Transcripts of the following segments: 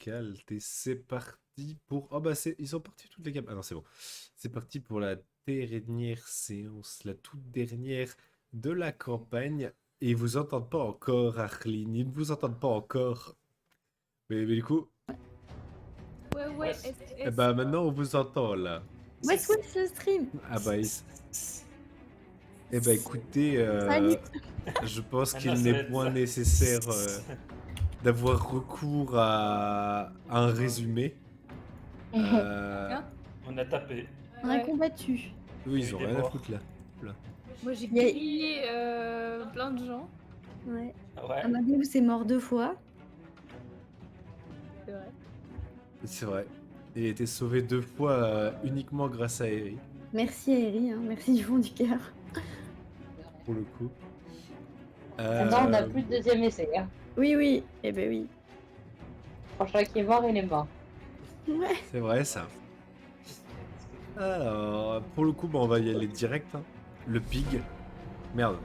Calt. Et c'est parti pour... Oh bah ils sont partis toutes les gammes. Ah non, c'est bon. C'est parti pour la dernière séance, la toute dernière de la campagne. Et ils vous entendent pas encore, Arline. Ils ne vous entendent pas encore. Mais du coup, Ouais, eh bah maintenant on vous entend là. West le stream. Ah bah, eh bah écoutez, Salut. je pense Maintenant, qu'il ça n'est va être point ça. nécessaire d'avoir recours à un résumé. Euh, On a tapé. On a combattu. Oui, ils ont Il y a eu rien des à morts. foutre là. Moi j'ai Il y a- grillé plein de gens. Ouais. Ouais. Amadeus est mort 2 fois. C'est vrai. C'est vrai. Il a été sauvé 2 fois uniquement grâce à Eri, Merci à Eri, hein. Merci du fond du cœur. pour le coup. Maintenant, on n'a plus de deuxième essai. Hein. Oui, oui. Eh ben oui. Franchement, qui est mort, il est mort. Ouais. C'est vrai ça. Alors, pour le coup, on va y aller direct. Hein. Le pig. Merde.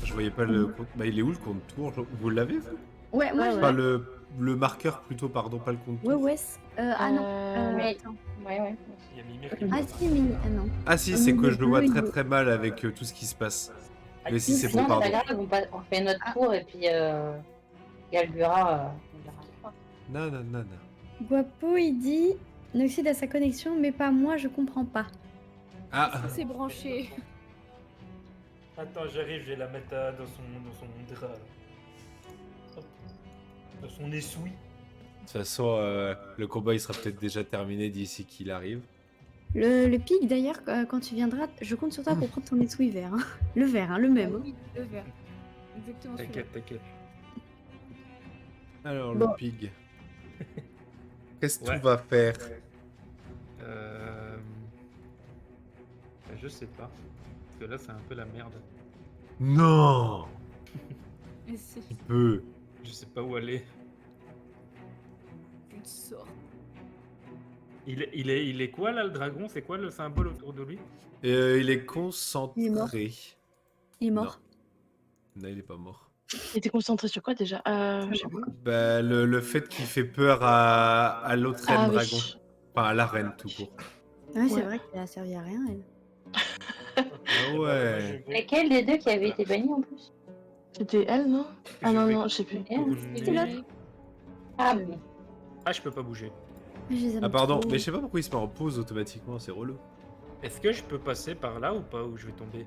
Je voyais pas le compte. Bah, il est où le compte tour? Vous l'avez, vous? Ouais, moi Enfin, le marqueur plutôt, pardon, pas le compte tour. Ouais, Wes. Ah non. mais- Attends. Ouais. Il y a Mimir qui Ah si, mais... Ah non. Ah si, Au c'est que milieu je le vois bleu, très il est- très mal avec tout ce qui se passe. Mais si c'est Non, bon, mais pardon. pas grave, on fait notre tour et puis Galbura, on verra une fois. Non, non, non, non. Guapo, il dit Noxide a sa connexion, mais pas moi, je comprends pas. Ah, C'est branché. Attends, j'arrive, je vais la mettre dans son drap. là. Hop. Dans son essuie. de toute façon, le combat il sera peut-être déjà terminé d'ici qu'il arrive. Le pic, d'ailleurs, quand tu viendras, je compte sur toi pour prendre ton essuie vert. Hein. Le vert, hein, le même. Oui, le vert. Exactement celui-là. T'inquiète. Alors, Bon. le pig. Qu'est-ce que Ouais. tu vas faire? Je sais pas. Parce que là, c'est un peu la merde. Non, Et c'est tu peux. Je sais pas où aller. une sorte. Il est quoi là, le dragon? C'est quoi le symbole autour de lui? Il est concentré. Il est mort. Il est mort. Non, il est pas mort. Il était concentré sur quoi déjà je sais pas. Bah, le fait qu'il fait peur à l'autre reine Ah oui. dragon. Enfin, à la reine tout court. Ouais, c'est Ouais. vrai qu'elle a servi à rien, elle. Ah ouais. Lequel des deux qui avait été banni en plus? C'était elle, non? Ah Je non, vais- non, je sais plus. C'était l'autre. Ah bon. Ah, je peux pas bouger. Je les aime Ah pardon, trop. mais je sais pas pourquoi il se met en pause automatiquement, c'est relou. Est-ce que je peux passer par là ou pas? Ou je vais tomber?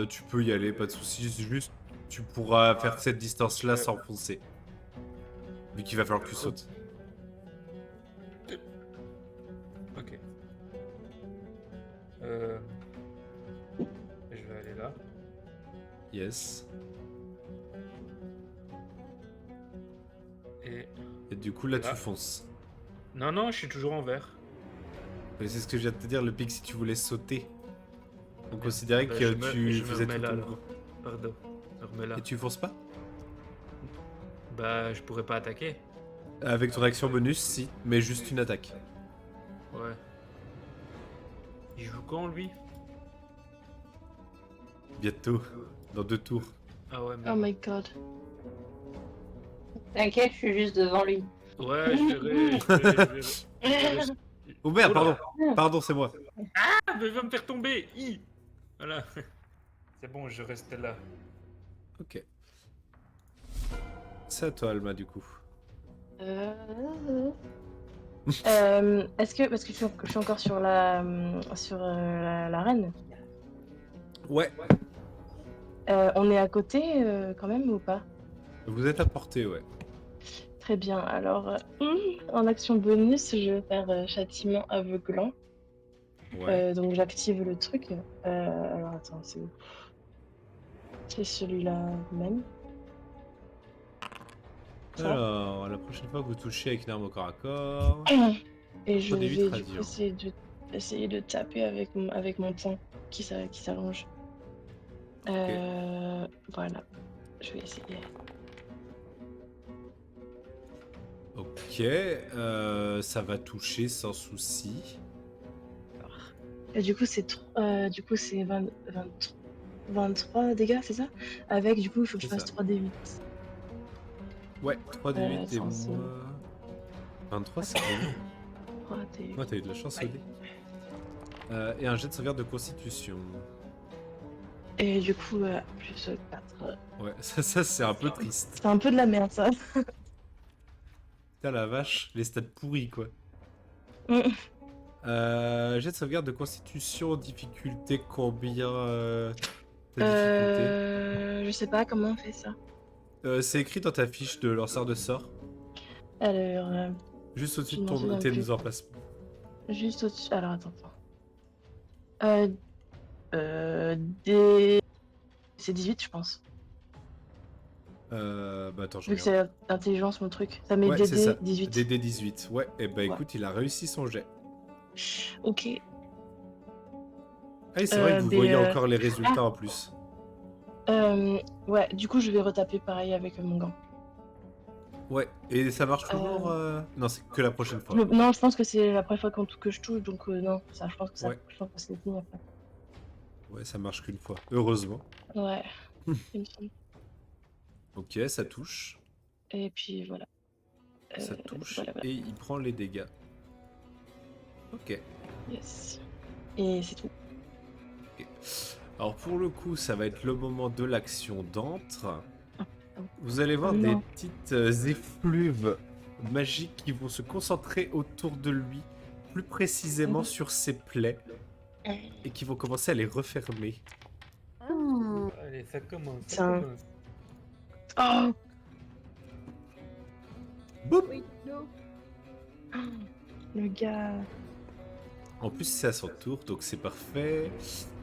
Tu peux y aller, pas de soucis, c'est juste tu pourras faire cette distance-là sans foncer. Vu qu'il va falloir que tu sautes. Ok. Je vais aller là. Yes. Et... Et du coup là Ah. tu fonces. Non, je suis toujours en vert. Mais c'est ce que je viens de te dire, le pic si tu voulais sauter. On considérait que je tu me faisais remets tout là, ton alors. coup. Pardon. Je me remets là. Et tu fonces pas? Bah, je pourrais pas attaquer. Avec ton action bonus, si, mais juste une attaque. Ouais. Il joue quand, lui? Bientôt, dans 2 tours. Ah ouais, mais... Oh my god. T'inquiète, je suis juste devant lui. Ouais, je verrai. Oh merde, Oula. pardon, pardon, c'est moi. Ah, mais il va me faire tomber. Voilà. C'est bon, je reste là. Ok. C'est à toi, Alma, du coup. Est-ce que parce que je suis encore sur la reine, Ouais, on est à côté quand même ou pas? vous êtes à portée, ouais. Très bien. Alors en action bonus, je vais faire châtiment aveuglant. Ouais. Donc j'active le truc. Alors attends, c'est où? C'est celui-là même. Ça. Alors, la prochaine fois que vous touchez avec une arme au corps à corps... Et je des vais vitres du coup radiants. essayer de taper avec mon poing qui s'allonge. Voilà. Je vais essayer. Ok, ça va toucher sans souci. Et du coup c'est 23 dégâts, c'est ça? Avec du coup il faut que je C'est fasse ça. 3d8. Ouais, 3d8 et sans- moi... 23, c'est bon. Raté. Ouais, t'as eu de la chance au dé. Et un jet de sauvegarde de constitution. Et du coup, plus 4. Ouais, ça c'est un peu triste. C'est un peu de la merde, ça. Putain la vache, les stats pourris quoi. Mm. Jet de sauvegarde de constitution, difficulté combien ta difficulté Je sais pas comment on fait ça. C'est écrit dans ta fiche de lanceur de sort, Alors, juste au-dessus Je de m'en souviens tes plus. mises en place. juste au-dessus. Alors, attends. Des... C'est 18, je pense. Bah attends, je Vu que regarde. c'est intelligence, mon truc. Ça met Ouais, c'est ça. DD 18. DD 18. Ouais, et bah Ouais. écoute, il a réussi son jet. Ok. Ah, et c'est vrai que vous mais, voyez encore les résultats en plus. Ouais, du coup, je vais retaper pareil avec mon gant. Ouais, et ça marche toujours Non, c'est que la prochaine fois. Non, je pense que c'est la première fois que je touche, donc non, ça, je pense que ça, Ouais. je pense que c'est fini après. Ouais, ça marche qu'une fois. Heureusement. Ouais, il me semble. Ok, ça touche. Et puis voilà. Ça touche. Voilà. Et il prend les dégâts. Ok. Yes. Et c'est tout. Alors pour le coup, ça va être le moment de l'action d'antre. Ah. Vous allez voir Oh des non. petites effluves magiques qui vont se concentrer autour de lui, plus précisément Mhm. sur ses plaies, et qui vont commencer à les refermer. Allez, ça commence. C'est Ça un- commence. Oh, Boum. Oui, no. le gars. En plus, c'est à son tour, donc c'est parfait.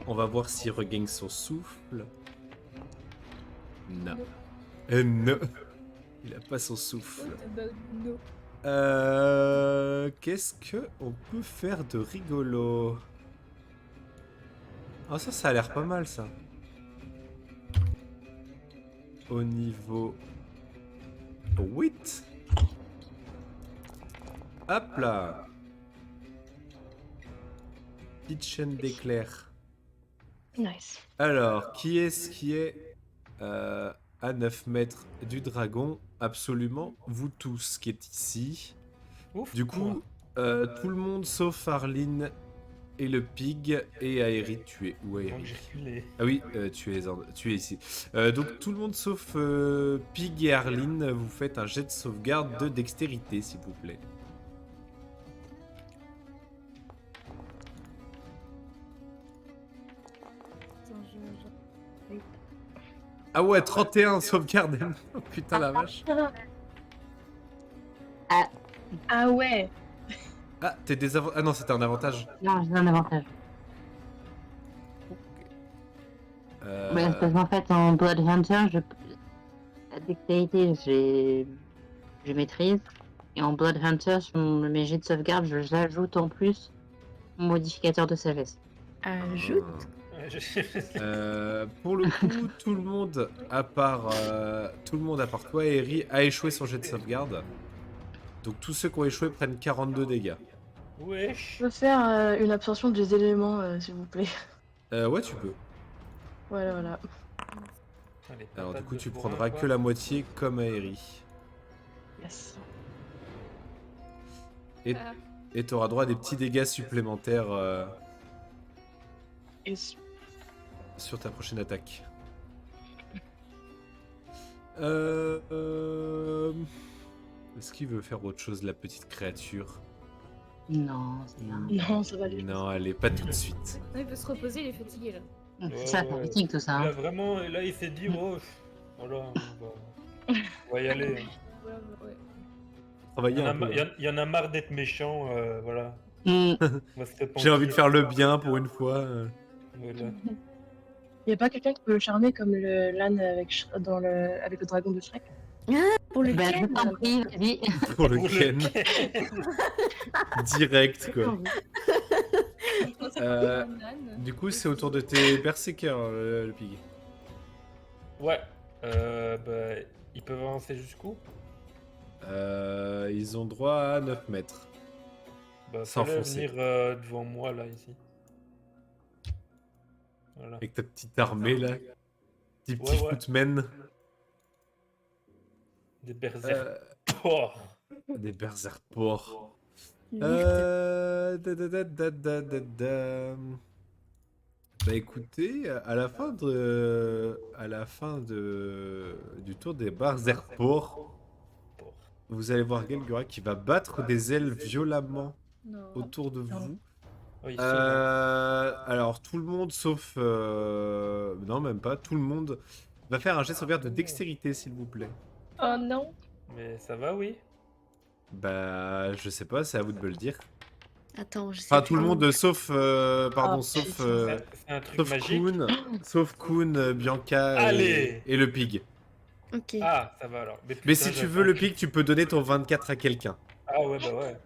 On va voir s'il regagne son souffle. Non. Non. Il a pas son souffle. What about no? Qu'est-ce que on peut faire de rigolo? Ah, ça a l'air pas mal, ça. Au niveau 8. Hop là. Petite chaîne d'éclairs. Nice. Alors, qui est-ce qui est à 9 mètres du dragon? Absolument vous tous qui êtes ici. Ouf. Du coup, tout le monde sauf Arline et le pig et Aérie. Tu es où, Donc Aérie? j'ai reculé. Ah oui, tu es ici. Donc tout le monde sauf Pig et Arline, vous faites un jet de sauvegarde de dextérité, s'il vous plaît. Attends, Ah ouais, 31 sauvegarde. Oh, putain la vache. Ah ouais. Ah, t'es désavantage. Ah non, c'était un avantage. Non, j'ai un avantage. Mais parce qu'en fait, en Blood Hunter, la dextérité, je maîtrise. Et en Blood Hunter, sur mes jets de sauvegarde, j'ajoute en plus mon modificateur de sagesse. Ajoute. Ouais, je- Pour le coup, tout le monde à part toi, Aérie, a échoué son jet de sauvegarde. Donc tous ceux qui ont échoué prennent 42 dégâts. Wesh. Je peux faire une absorption des éléments, s'il vous plaît. Ouais, tu peux. Voilà. Allez, Alors du patate coup, de tu forain, prendras quoi. que la moitié comme Aérie. Yes. Et tu auras droit à des petits dégâts supplémentaires Yes. sur ta prochaine attaque. Est-ce qu'il veut faire autre chose, la petite créature? Non, c'est bien. Non, ça va aller. Non, allez, pas tout de suite. Non, il peut se reposer, il est fatigué là. C'est ça, ça Ouais. fatigue tout ça. Là, Hein. vraiment, là, il s'est dit, oh, voilà, on va y aller. Ouais, ouais. Travaillez Il y en a un peu. ma- il y en a marre d'être méchant, voilà. Mm. On va se repentir. J'ai envie de faire le bien pour une fois. Voilà. Y a pas quelqu'un qui peut le charmer comme le l'âne avec, avec le dragon de Shrek? Pour le Ben, je ken. t'en prie, vas-y. Pour le Pour le Ken. Direct, quoi. Un âne. Du coup, c'est au tour de tes berserkers, le pig. Ouais. Bah, ils peuvent avancer jusqu'où? Ils ont droit à 9 mètres. Bah, S'enfoncer. fallait venir devant moi, là, ici. Voilà. Avec ta petite armée, là. Petit Ouais. footmen. Des berserk. Euh, Oh. Des berserkports. Merde. Bah écoutez, à la fin du tour des berserkports, vous allez voir Gelgura qui va battre des ailes violemment Non. autour de vous. Oh, il sonne, hein. Alors tout le monde sauf... Non, même pas. Tout le monde va faire un jet de sauvegarde de dextérité, s'il vous plaît. Oh non. Mais ça va, oui. Bah, je sais pas, c'est à vous de me le dire. Attends, je sais Enfin, tout le plus. monde sauf... pardon, Ah, sauf... C'est un truc sauf magique. Kuhn, sauf Kuhn, Bianca Allez et le pig. Ok. Ah, ça va alors. Mais putain, si tu j'avais veux un le cul. pig, tu peux donner ton 24 à quelqu'un. Ah ouais, bah ouais.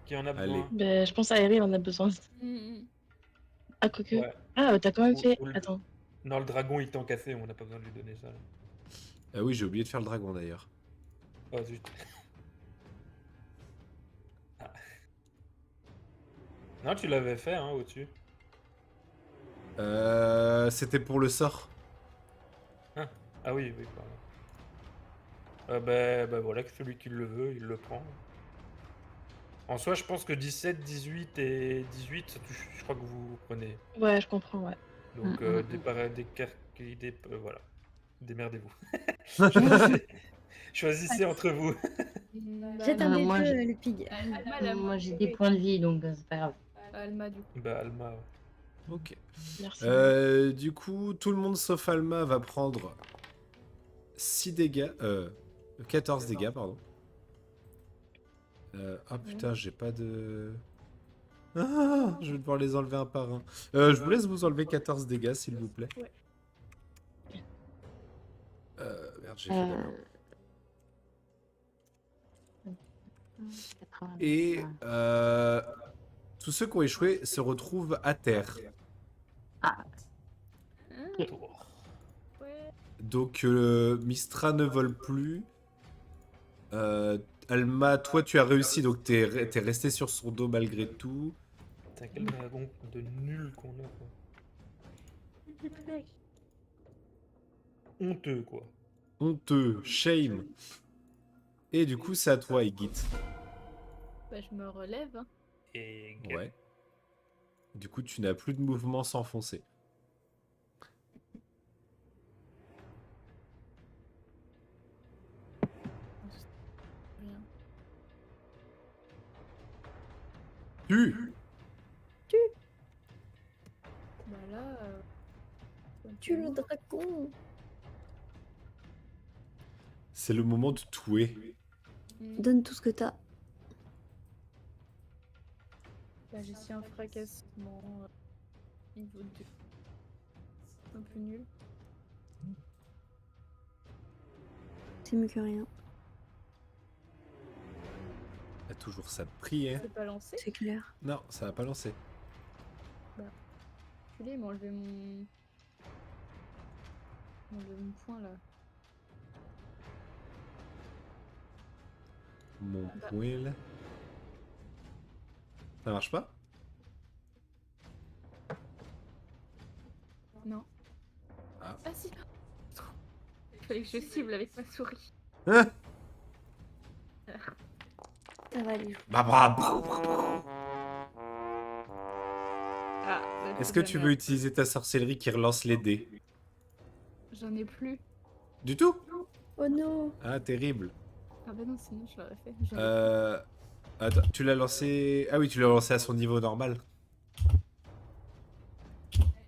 Qui en a Allez. besoin? Ben, je pense à Harry, on en a besoin. Mm. Ah, quoique. Ouais. Ah, t'as quand même Ou- fait. ou le- Attends. Non, le dragon, il t'en cassé, on n'a pas besoin de lui donner ça. Là. Ah oui, j'ai oublié de faire le dragon d'ailleurs. Oh zut. Ah. Non, tu l'avais fait, hein, au-dessus. C'était pour le sort. Ah oui, oui, pardon. Bah voilà, que celui qui le veut, il le prend. En soi, je pense que 17, 18 et 18, ça touche, je crois que vous prenez. Ouais, je comprends, ouais. Donc, voilà. Démerdez-vous. Choisissez entre vous. Jette un des moi, deux, j'ai- le pig. Alma, la Moi, j'ai moitié, des oui. points de vie, donc c'est pas grave. Alma, du coup. Bah, Alma. Ouais. Ok. Merci. Du coup, tout le monde sauf Alma va prendre 6 dégâts. 14 dégâts, pardon. Ah putain, j'ai pas de... Ah, je vais devoir les enlever un par un. Je vous laisse vous enlever 14 dégâts, s'il vous plaît. Ouais. Merde, j'ai fait la main. 80. Et tous ceux qui ont échoué se retrouvent à terre. Tour. Ouais. Donc Mistra ne vole plus. Alma, toi tu as réussi, donc t'es resté sur son dos malgré tout. Putain, quel dragon de nul qu'on a, quoi. Honteux, quoi. Honteux, shame. Et du coup, c'est à toi, Igit. Bah, je me relève. Hein. Et Ouais. Du coup, tu n'as plus de mouvement sans foncer. Rien. Tu Bah là. Tue le dragon. C'est le moment de tuer. Donne tout ce que t'as. Bah, j'ai si un fracassement niveau 2. Un peu nul. C'est mieux que rien. T'as toujours ça de prix, hein. C'est pas lancé. C'est clair. Non, ça va pas lancer. Il m'a enlevé mon. Il m'a enlevé mon point là. Mon poil. Ça marche pas? Non. Ah. Ah si. Il fallait que je cible avec ma souris. Hein? Ça va aller. Bah, bah, Ah. bah, Est-ce c'est que de la tu veux merde. utiliser ta sorcellerie qui relance les dés? J'en ai plus. Du tout? Oh non. Ah, terrible. Ah bah non, sinon je l'aurais fait. J'en ai Attends, tu l'as lancé... Ah oui, tu l'as lancé à son niveau normal.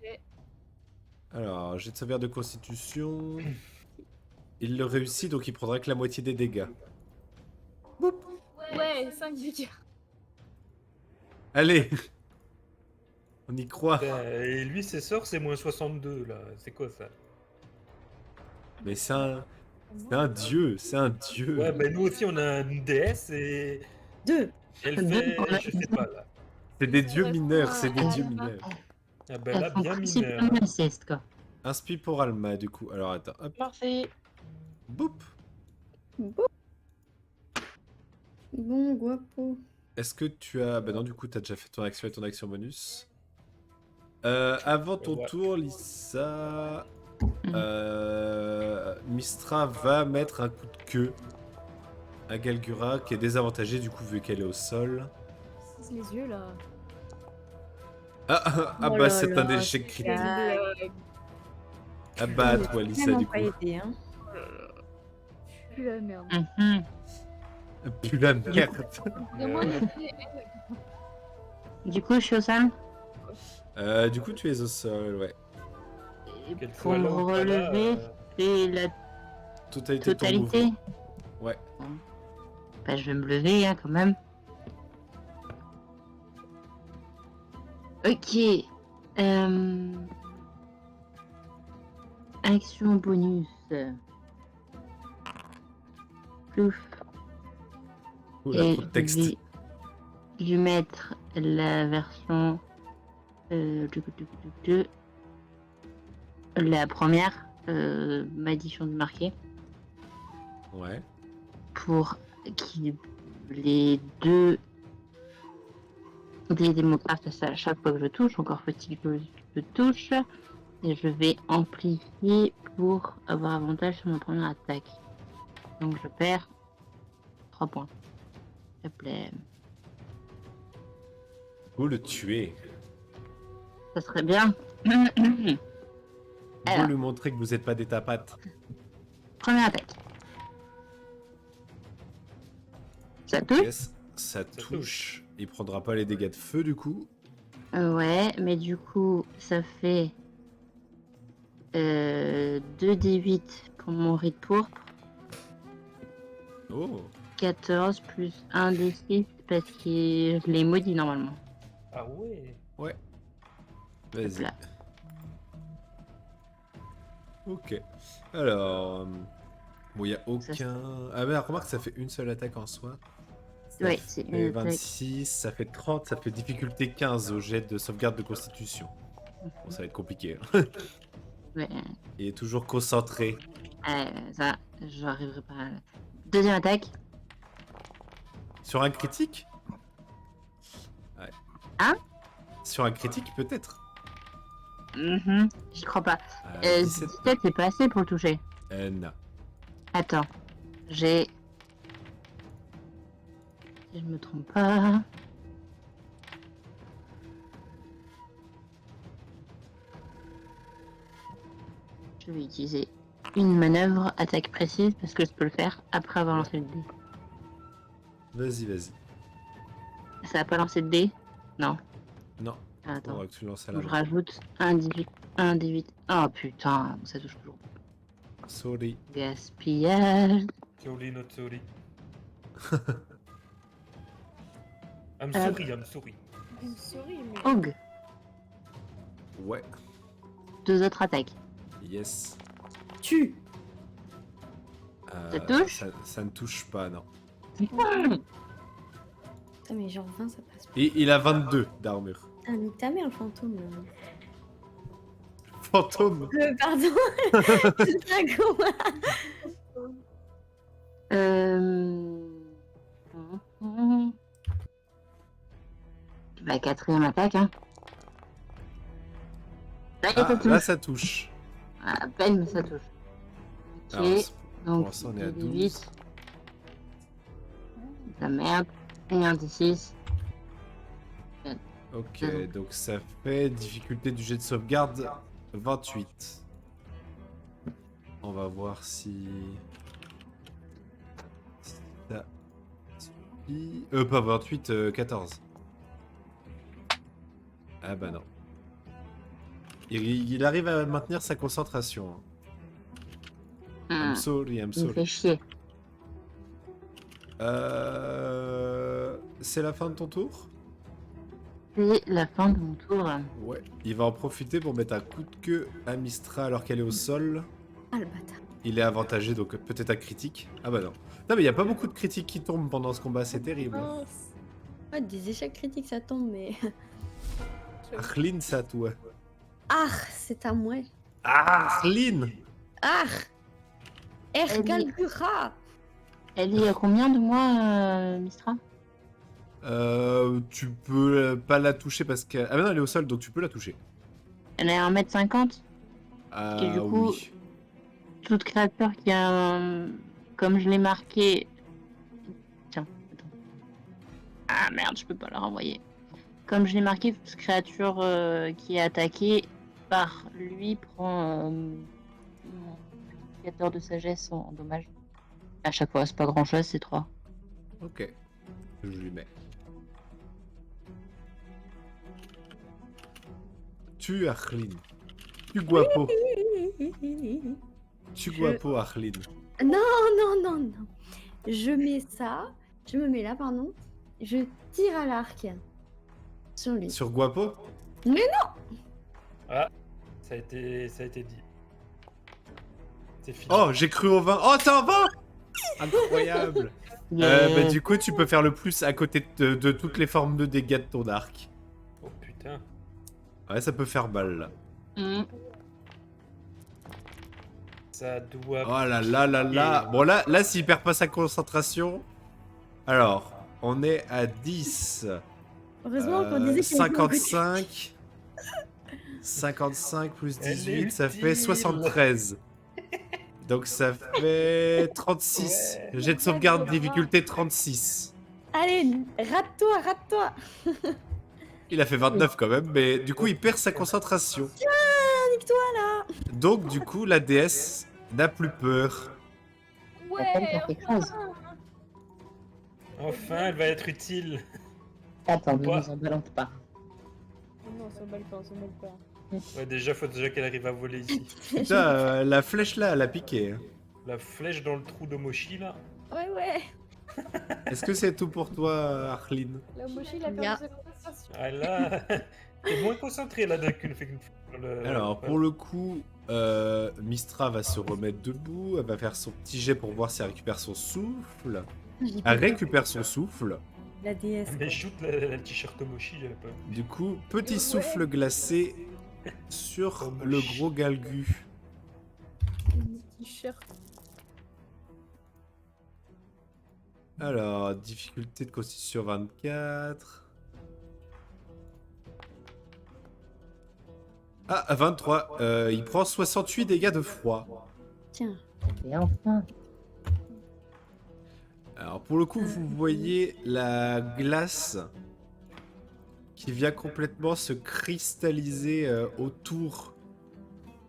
Ouais. Alors, jet de sauvegarde de constitution. Il le réussit, donc il prendra que la moitié des dégâts. plus. Ouais, 5 dégâts. Allez. On y croit. Et lui, ses sorts, c'est moins 62, là. C'est quoi, ça? Mais c'est un dieu, c'est un dieu. Ouais, bah nous aussi, on a une déesse et... Deux. Elle Deux fait... pour la- Je sais pas, là. C'est des dieux mineurs, c'est des Ah, dieux ah, mineurs. Ah bah là, Elles sont bien principalement mineur. inceste, quoi. Inspi pour Alma, du coup. Alors, attends, hop, Merci. boop. Bon, guapo. Est-ce que tu as... Bah non, du coup, t'as déjà fait ton action et ton action bonus. Avant ton Ouais. tour, Lisa... Mistra va mettre un coup de queue Agalgura qui est désavantagée du coup vu qu'elle est au sol. Les yeux là. Ah Oh bah là c'est là, un échec c'est critique. blague. Ah bah à toi Lisa Vraiment du pas coup. aidé, hein. Plus la merde. Mhm. Plus la merde. Vraiment, Du coup, je suis au sol. Du coup tu es au sol, ouais. Et Qu'elle pour soit me là ou pas là, relever, c'est la Totalité de ton totalité. mouvement. Ouais. Bah, je vais me lever hein, quand même. Ok. Action bonus. Plouf. Oula, Et trop de texte. je vais mettre la version. La première, Malédiction du marqué. Ouais. Pour qu'il les deux des démocrates à chaque fois que je touche, encore faut-il que je touche, et je vais amplifier pour avoir avantage sur ma première attaque. Donc je perds 3 points. S'il te plaît. Vous le tuer. Ça serait bien. Vous Alors. lui montrer que vous n'êtes pas des tapates. Première attaque. Ça touche? Yes, ça touche. Il prendra pas les dégâts de feu du coup. Ouais, mais du coup, ça fait 2d8 pour mon rite pourpre. Oh. 14 plus 1d6 parce que je l'ai maudit normalement. Ah ouais. Ouais. Vas-y. Là. Ok. Alors. Bon, il n'y a Ça, aucun. Ah, mais remarque, ça fait une seule attaque en soi. Ça Ouais, c'est fait une attaque. 26, ça fait 30, ça fait difficulté 15 au jet de sauvegarde de constitution. Bon, ça va être compliqué. Hein. Ouais, Il est toujours concentré. ça, j'arriverai pas. Deuxième attaque. Sur un critique? Ouais. Hein? Sur un critique, peut-être. J'y crois pas. 17. 17, c'est pas assez pour le toucher. Non. Attends, j'ai. Si je me trompe pas. Je vais utiliser une manœuvre attaque précise parce que je peux le faire après avoir lancé le dé. Vas-y, vas-y. Ça a pas lancé de dé? Non. Non, Attends, faudra que tu lances à la je main. rajoute un 18. Un 18. Oh putain, ça touche toujours. Sorry. Gaspillage. Sorry, not sorry. I'm sorry, I'm sorry. Sorry, mais. Og. Ouais. 2 autres attaques. Yes. Tu. Ça touche ça ne touche pas, non. Putain, mais genre 20, ça passe pas. Et il a 22 d'armure. Ah, mais ta mère, le fantôme. Fantôme. Pardon. C'est un comment. Bah, quatrième attaque, hein. Là, Ah, ça touche. là, ça touche. À peine, mais ça touche. Ok, Alors, pour donc l'instant, on est à 12. 18. La merde. Et un D6. Ok, donc ça fait difficulté du jet de sauvegarde 28. On va voir si ça suffit. Pas 28, 14. Ah bah non. Il arrive à maintenir sa concentration. I'm sorry, I'm Il me sorry. fait chier. C'est la fin de ton tour? C'est la fin de mon tour. Ouais. Il va en profiter pour mettre un coup de queue à Mistra alors qu'elle est au sol. Ah, le bâtard. Il est avantagé, donc peut-être un critique. Ah bah non. Non mais il n'y a pas beaucoup de critiques qui tombent pendant ce combat, c'est terrible. Mince. Ouais, des échecs critiques, ça tombe, mais. Arlene, ça toi. Ah, c'est à moi. Ah, Arlene. Ah Elle dit- Ergalgura. Elle est à combien de mois, Mistra? Tu peux pas la toucher parce que... Ah bah non, elle est au sol, donc tu peux la toucher. Elle est à 1m50. Ah Et du coup, oui. Toute créature qui a comme je l'ai marqué, Ah merde, je peux pas la renvoyer. Comme je l'ai marqué, toute créature qui est attaquée par lui prend mon indicateur de sagesse en dommage. À chaque fois, c'est pas grand chose, c'est 3. Ok. Je lui mets. Tu Arlene. Tu guapo. Tu guapo Arlene. Non, non, non, non. Je mets ça. Je me mets là, pardon. Je tire à l'arc sur lui. Sur guapo? Ah, ça a été dit. C'est fini. Oh, j'ai cru au 20. Oh, t'es en 20! Incroyable. Bah, du coup, tu peux faire le plus à côté de toutes les formes de dégâts de ton arc. Oh putain. Ouais, ça peut faire mal là. Ça doit. Oh là là là là. Bon, là s'il perd pas sa concentration. Alors, on est à 10. Heureusement qu'on disait qu'il était à côté. 55. 55 plus Elle est 18, ça utile. fait 73. Donc ça fait 36. Ouais. Jet de sauvegarde difficulté 36. Allez, rate-toi, rate-toi. Il a fait 29 quand même, mais du coup il perd sa concentration. Nique-toi là. Donc du coup la déesse n'a plus peur. Appelle faire quelque chose. Enfin, elle va être utile. Attends, ne Quoi nous embalante pas. Non, ça balle pas, ça balle pas. Ouais, déjà, faut déjà qu'elle arrive à voler ici. Putain, la flèche là, elle a piqué. Hein. La flèche dans le trou de Moshi là. Ouais, ouais. Est-ce que c'est tout pour toi, Arline? La Moshi, il a Ya. perdu sa concentration. Ah là, t'es moins concentré là d'un qu'une fait qu'une fois. Alors pour le coup, Mistra va se remettre debout, elle va faire son petit jet pour voir si elle récupère son souffle. J'ai Elle peur. récupère son souffle. La déesse. Mais quoi. shoot la t-shirt Moshi, j'avais pas. Du coup, petit souffle glacé sur le gros galgu. T-shirt. Alors, difficulté de constitution 24. Ah, 23. Il prend 68 dégâts de froid. Tiens. Et enfin. Alors, pour le coup, vous voyez la glace qui vient complètement se cristalliser autour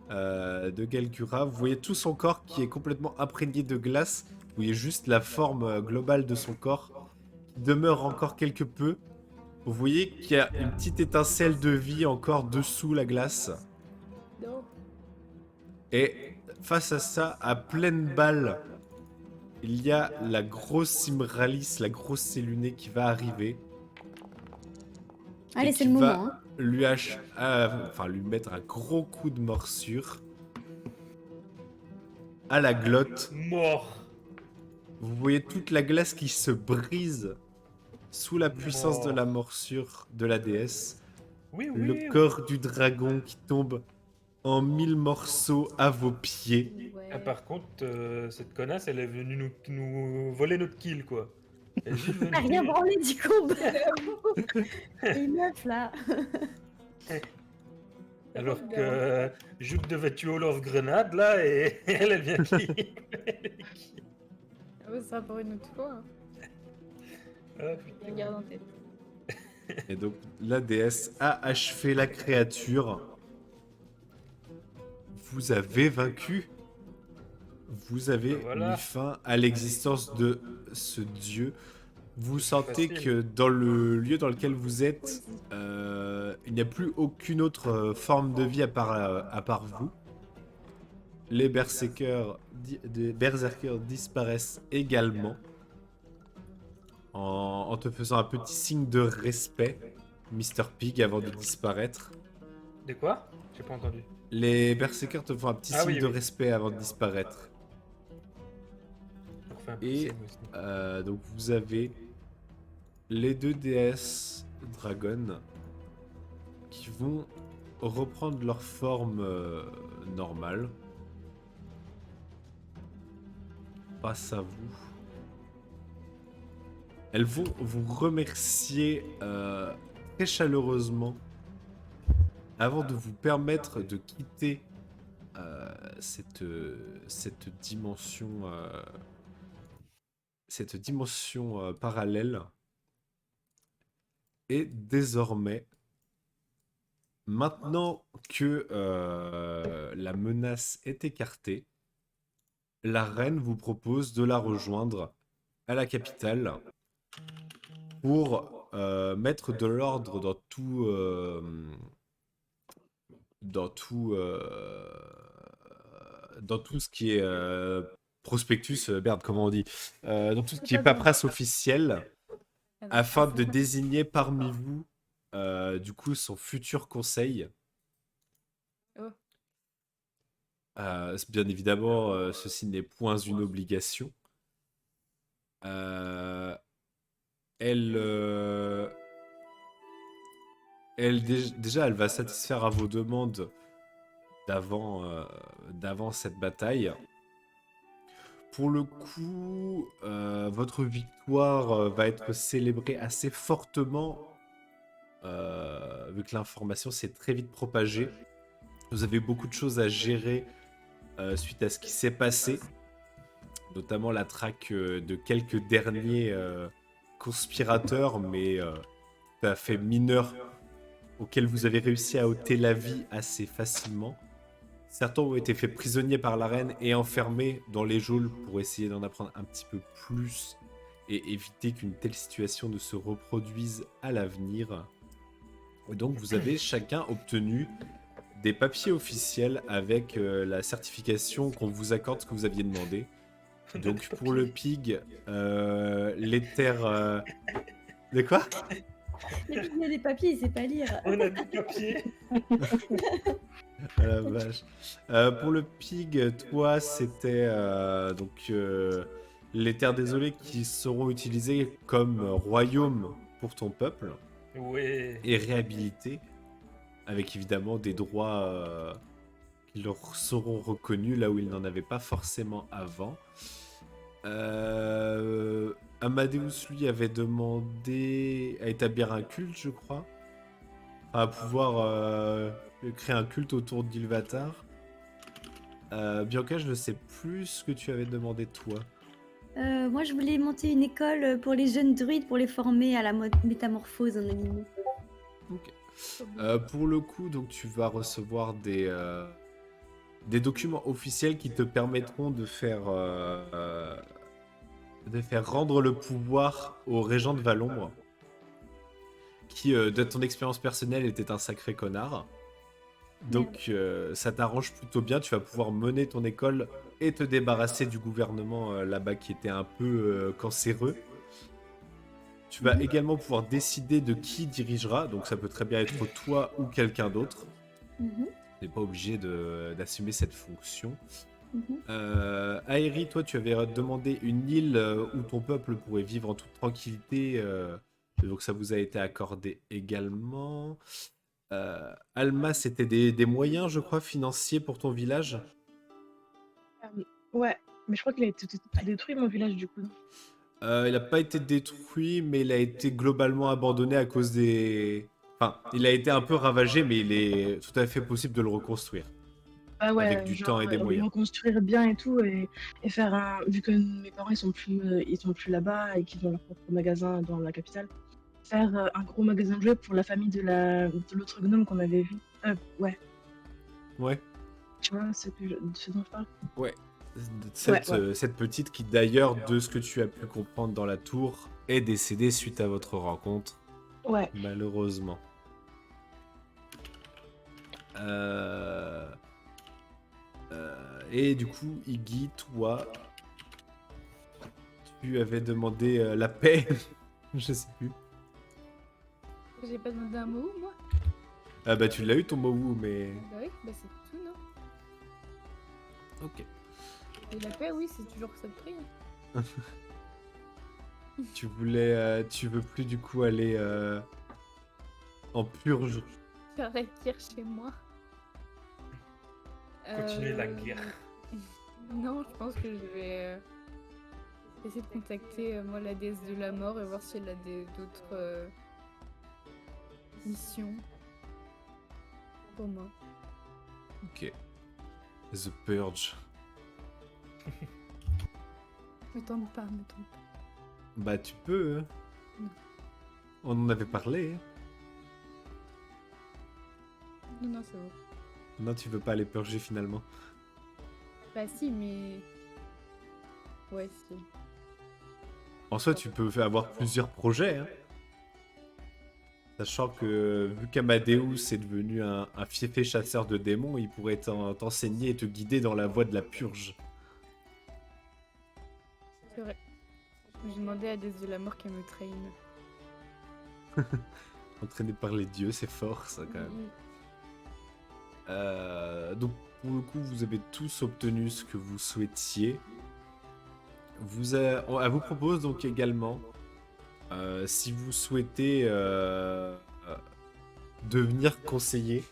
de Galgura. Vous voyez tout son corps qui est complètement imprégné de glace. Vous voyez juste la forme globale de son corps qui demeure encore quelque peu. Vous voyez qu'il y a une petite étincelle de vie encore dessous la glace. Non. Et face à ça, à pleine balle, il y a la grosse Simralis, la grosse Célunée qui va arriver. Allez, Et c'est qui le va moment. Hein. lui mettre un gros coup de morsure à la glotte. Mort. Vous voyez toute la glace qui se brise sous la puissance de la morsure de la déesse. Oui, oui. Le oui. corps du dragon qui tombe en 1000 morceaux à vos pieds. Ouais. Ah, par contre, cette connasse, elle est venue nous voler notre kill quoi. Elle est juste venue- T'as rien branlé du combat. Les meufs là. Alors que Jude devait tuer au lance-grenade là et elle vient qui Ah ouais, ça sera pour une autre fois. Hein. Ah, putain. Je garde en tête. Et donc la déesse a achevé la créature. Vous avez vaincu. Vous avez Voilà. mis fin à l'existence de ce dieu. Vous sentez Facile. que dans le lieu dans lequel vous êtes, il n'y a plus aucune autre forme de vie à part vous. Les berserkers disparaissent également. En te faisant un petit signe de respect, Mr. Pig, avant de disparaître. De quoi? J'ai pas entendu. Les berserkers te font un petit Ah signe oui, de oui. respect avant de disparaître. Pour faire un Et petit signe aussi. donc vous avez les deux déesses Dragon qui vont reprendre leur forme normale. Face à vous. Elles vont vous remercier très chaleureusement avant de vous permettre de quitter cette dimension parallèle. Et désormais, maintenant que la menace est écartée, la reine vous propose de la rejoindre à la capitale pour mettre de l'ordre dans tout, dans tout ce qui est prospectus, merde, comment on dit, dans tout ce qui est paperasse officielle, Ah non. afin de désigner parmi vous, du coup, son futur conseil. Oh. Bien évidemment, ceci n'est point une obligation. Elle, déjà, elle va satisfaire à vos demandes d'avant cette bataille. Pour le coup, votre victoire va être célébrée assez fortement, vu que l'information s'est très vite propagée. Vous avez beaucoup de choses à gérer suite à ce qui s'est passé, notamment la traque de quelques derniers conspirateurs, mais tout à fait mineurs, auxquels vous avez réussi à ôter la vie assez facilement. Certains ont été faits prisonniers par la reine et enfermés dans les geôles pour essayer d'en apprendre un petit peu plus et éviter qu'une telle situation ne se reproduise à l'avenir. Et donc vous avez chacun obtenu des papiers officiels avec la certification qu'on vous accorde ce que vous aviez demandé. Donc pour le pig, les terres... De quoi? Le pig, il a des papiers, il sait pas lire. On a des papiers. Ah la vache. Pour le pig, toi, c'était les terres désolées qui seront utilisées comme royaume pour ton peuple Ouais. et réhabilitées, avec évidemment des droits qui leur seront reconnus là où ils n'en avaient pas forcément avant. Amadeus, lui, avait demandé à établir un culte, je crois, à pouvoir créer un culte autour d'Ilvatar. Bianca, je ne sais plus ce que tu avais demandé toi. Moi, je voulais monter une école pour les jeunes druides pour les former à la métamorphose en animaux. Pour le coup, donc tu vas recevoir des documents officiels qui te permettront de faire rendre le pouvoir au régent de Valombre, qui, de ton expérience personnelle, était un sacré connard. Donc ça t'arrange plutôt bien, tu vas pouvoir mener ton école et te débarrasser du gouvernement là-bas qui était un peu cancéreux. Tu vas également pouvoir décider de qui dirigera, donc ça peut très bien être toi ou quelqu'un d'autre. Mhm, Tu n'es pas obligé d'assumer cette fonction. mhm. Aéri, toi tu avais demandé une île où ton peuple pourrait vivre en toute tranquillité, donc ça vous a été accordé également. Alma, c'était des moyens, je crois, financiers pour ton village. Ouais, mais je crois qu'il a été tout détruit, mon village, du coup. Il n'a pas été détruit, mais il a été globalement abandonné à cause des... Enfin, il a été un peu ravagé, mais il est tout à fait possible de le reconstruire. Ah ouais, Avec du temps et des moyens. reconstruire bien et tout, et faire un... Vu que mes parents, ils sont plus là-bas et qu'ils ont leur propre magasin dans la capitale, faire un gros magasin de jouets pour la famille de l'autre gnome qu'on avait vu. Ouais, Ouais. tu vois ce dont je parle. Ouais. Ouais. Cette petite qui, d'ailleurs, de ce que tu as pu comprendre dans la tour, est décédée suite à votre rencontre. Ouais. Malheureusement. Et du coup, Iggy, toi, tu avais demandé la paix. Je sais plus. J'ai pas demandé un mot, moi? Ah bah tu l'as eu ton Mowu, mais... Bah oui, bah c'est tout, non? Ok. Et la paix, oui, c'est toujours ça de prix. Tu veux plus du coup aller en purge. Faire la guerre chez moi. Continuer la guerre. Non, je pense que je vais essayer de contacter moi la déesse de la mort et voir si elle a d'autres missions pour moi. Ok. The Purge. Me tente pas, me tente pas. Bah tu peux. Hein. Non. On en avait parlé. Hein. Non, non, c'est bon. Non, tu veux pas aller purger finalement. Bah si, mais... Ouais, si. En soi, tu peux avoir plusieurs projets. Hein. Sachant que vu qu'Amadeus est devenu un fiefé chasseur de démons, il pourrait t'enseigner et te guider dans la voie de la purge. C'est vrai. J'ai demandé à Déesse de la Mort qu'elle me traîne. Entraîné par les dieux, c'est fort ça quand même. Donc pour le coup, vous avez tous obtenu ce que vous souhaitiez. Elle vous propose donc également, si vous souhaitez devenir conseiller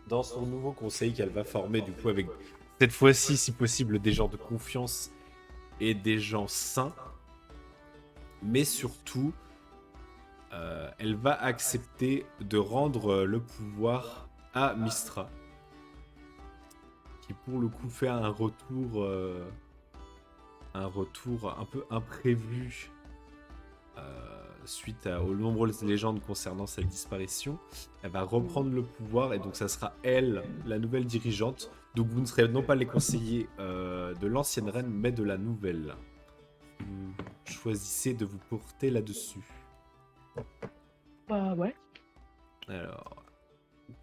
dans son nouveau conseil qu'elle va former du coup avec cette fois-ci, si possible, des gens de confiance et des gens sains. Mais surtout, elle va accepter de rendre le pouvoir à Mystra, qui pour le coup fait un retour un peu imprévu suite aux nombreuses légendes concernant sa disparition. Elle va reprendre le pouvoir et donc ça sera elle, la nouvelle dirigeante. Donc vous ne serez non pas les conseillers de l'ancienne reine, mais de la nouvelle. Vous choisissez de vous porter là-dessus. Bah ouais. Alors,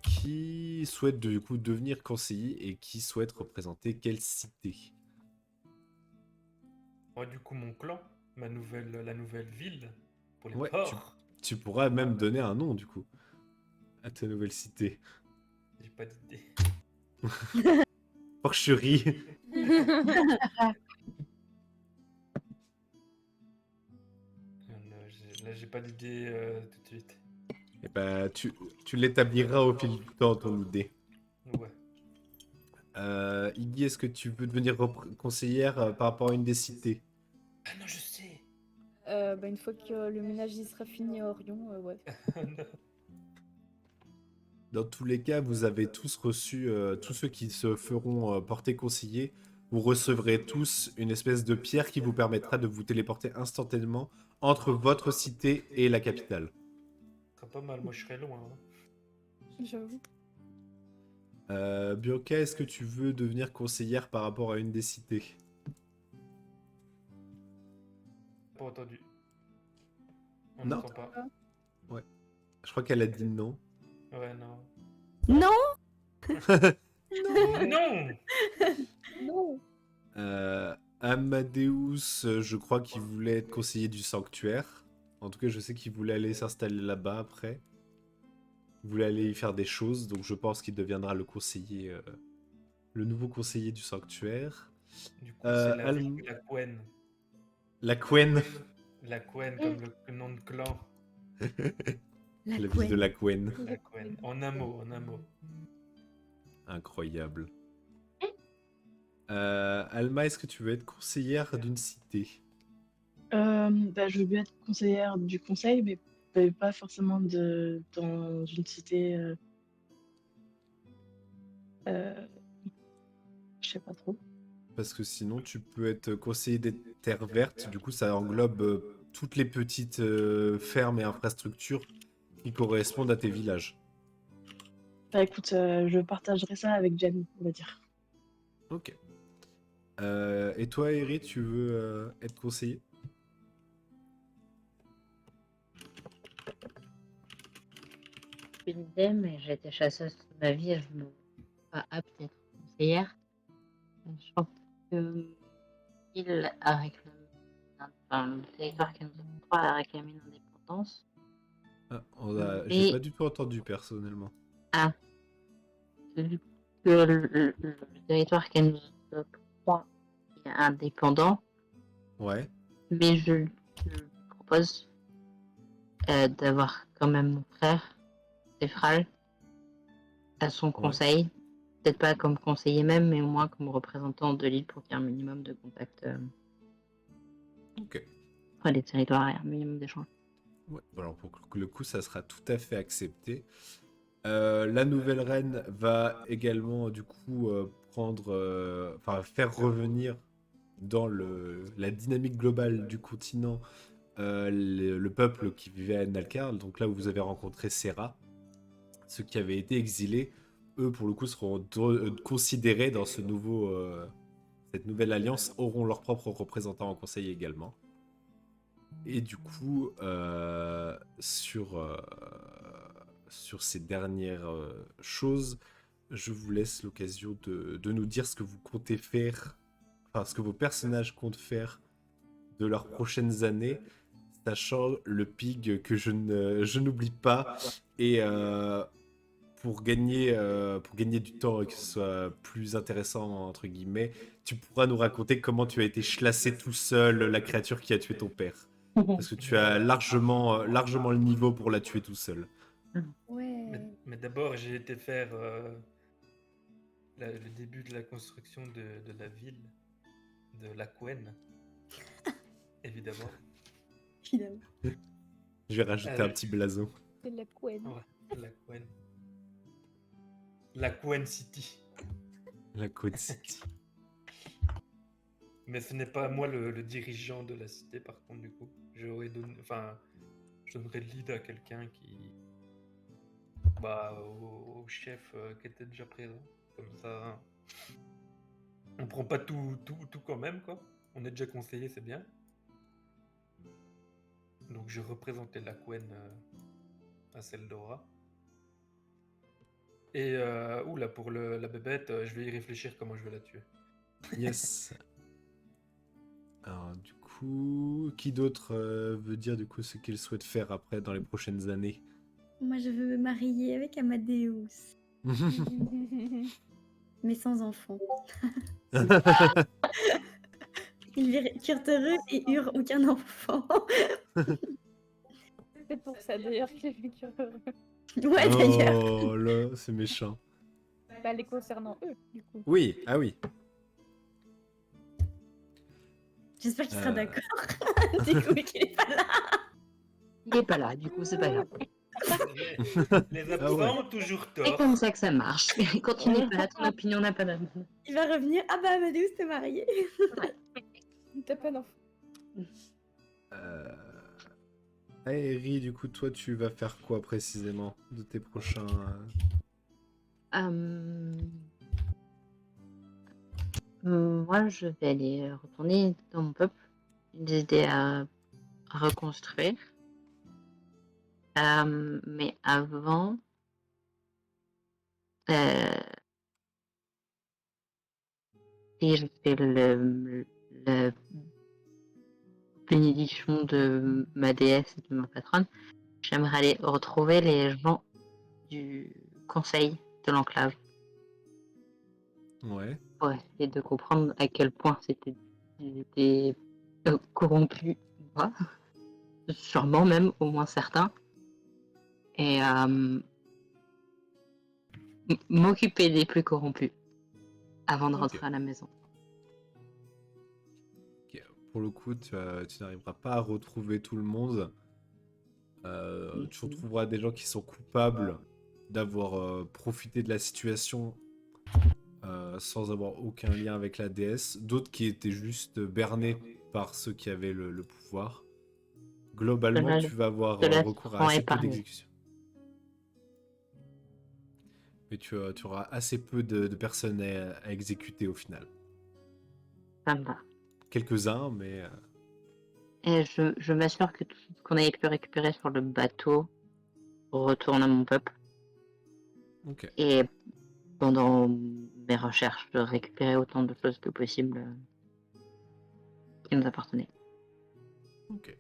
qui souhaite du coup devenir conseiller et qui souhaite représenter quelle cité? Moi, du coup, mon clan, la nouvelle ville, pour les Ouais, porcs. tu pourras même donner un nom du coup à ta nouvelle cité. J'ai pas d'idée. Porcherie. Là, j'ai pas d'idée tout de suite. Et ben, tu l'établiras au fil du temps, ton idée. Ouais. Iggy, est-ce que tu veux devenir conseillère par rapport à une des cités? Ah non, je sais. Bah une fois que le ménage y sera fini à Orion, ouais. Dans tous les cas, vous avez tous reçu, tous ceux qui se feront porter conseiller, vous recevrez tous une espèce de pierre qui vous permettra de vous téléporter instantanément entre votre cité et la capitale. Ce sera pas mal, moi je serai loin. Hein. J'avoue. Bioka, est-ce que tu veux devenir conseillère par rapport à une des cités? Pas entendu. On Non. n'entend pas. Je crois qu'elle a dit non. Ouais, non. Non. Non. Non. Amadeus, je crois qu'il voulait être conseiller du sanctuaire. En tout cas, je sais qu'il voulait aller s'installer là-bas après. Il voulait aller y faire des choses, donc je pense qu'il deviendra le conseiller, le nouveau conseiller du sanctuaire. Du coup, c'est la Al- ville de la Quen. La Quen, La Quen, comme le nom de clan. La la ville couenne. de la Quen. La Quen. En un mot, en un mot. Incroyable. Alma, est-ce que tu veux être conseillère d'une cité? Bah, je veux bien être conseillère du conseil, mais pas forcément dans une cité. Je sais pas trop. Parce que sinon, tu peux être conseiller des terres vertes. Du coup, ça englobe toutes les petites fermes et infrastructures qui correspondent à tes villages. Bah écoute, je partagerai ça avec Jen, on va dire. Ok. Et toi, Eri, tu veux être conseiller? Une idée, mais j'ai été chasseuse toute ma vie et je me pas apte à être conseillère. Je pense que il a réclamé, enfin, le territoire qui nous octroie a réclamé l'indépendance. Ah, j'ai Et- pas du tout entendu personnellement. Vu que le territoire qui nous octroie est indépendant, Ouais. mais je lui propose d'avoir quand même mon frère, Ephral, à son conseil. Peut-être pas comme conseiller même, mais au moins comme représentant de l'île pour qu'il y ait un minimum de contact Ok. entre les territoires et un minimum d'échange. Ouais. Bon, alors pour le coup, ça sera tout à fait accepté. La nouvelle reine va également du coup faire revenir dans la dynamique globale du continent le peuple qui vivait à Nalkar, donc là où vous avez rencontré Serra, ceux qui avaient été exilés, eux pour le coup seront considérés dans cette nouvelle alliance, auront leurs propres représentants en conseil également. Et du coup, sur ces dernières choses, je vous laisse l'occasion de nous dire ce que vous comptez faire, enfin ce que vos personnages comptent faire de leurs prochaines années, sachant le pig que je n'oublie pas, et pour gagner du temps et que ce soit plus intéressant, entre guillemets, tu pourras nous raconter comment tu as été chlassé tout seul, la créature qui a tué ton père. Parce que tu as largement le niveau pour la tuer tout seul. Ouais. Mais d'abord, j'ai été faire le début de la construction de la ville de La Couenne, évidemment. Finalement. Je vais rajouter un petit blason. C'est la couenne. Ouais, La Couenne. La Couenne City. La Côte City. Mais ce n'est pas moi le dirigeant de la cité, par contre, du coup. Je donnerais le lead à quelqu'un qui... au chef qui était déjà présent. Comme ça, on prend pas tout quand même, quoi. On est déjà conseillé, c'est bien. Donc je représentais la Couenne à Seldora. Et là pour la bébête, je vais y réfléchir comment je vais la tuer. Yes. Alors, du coup, qui d'autre veut dire du coup ce qu'il souhaite faire après dans les prochaines années? Moi, je veux me marier avec Amadeus, mais sans enfant. Il verrait Kurt heureux et Ur aucun enfant. C'est pour ça d'ailleurs que j'ai vécu heureux. Ouais, d'ailleurs. Oh là, c'est méchant. Bah, les concernant eux, du coup. Oui, ah oui. J'espère qu'il sera Euh. d'accord. Du coup, qu'il est pas là. Il est pas là, du coup, c'est pas grave. Les absents Ah ouais. ont toujours C'est tort. comme ça que ça marche. Quand tu n'es pas là, ton opinion n'a pas d'âme. Il va revenir. Ah bah, Amadeus, t'es marié. T'as pas d'enfant. Aérie, du coup, toi, tu vas faire quoi précisément de tes prochains... Moi, je vais aller retourner dans mon peuple, les aider à reconstruire. Mais avant, si je fais la bénédiction de ma déesse et de ma patronne, j'aimerais aller retrouver les gens du conseil de l'enclave Ouais. pour essayer de comprendre à quel point ils étaient corrompus ou pas. Sûrement même, au moins certains. Et m'occuper des plus corrompus avant de Ok. rentrer à la maison. Ok. Pour le coup, tu n'arriveras pas à retrouver tout le monde. Tu retrouveras des gens qui sont coupables d'avoir profité de la situation sans avoir aucun lien avec la déesse. D'autres qui étaient juste bernés par ceux qui avaient le pouvoir. Globalement, Cela- tu vas avoir cela recours à seront assez peu épargnés. d'exécutions. Mais tu auras assez peu de personnes à exécuter au final. Ça me va. Quelques-uns, mais... Et je m'assure que tout ce qu'on avait pu récupérer sur le bateau retourne à mon peuple. Ok. Et pendant mes recherches, de récupérer autant de choses que possible qui nous appartenaient. Ok.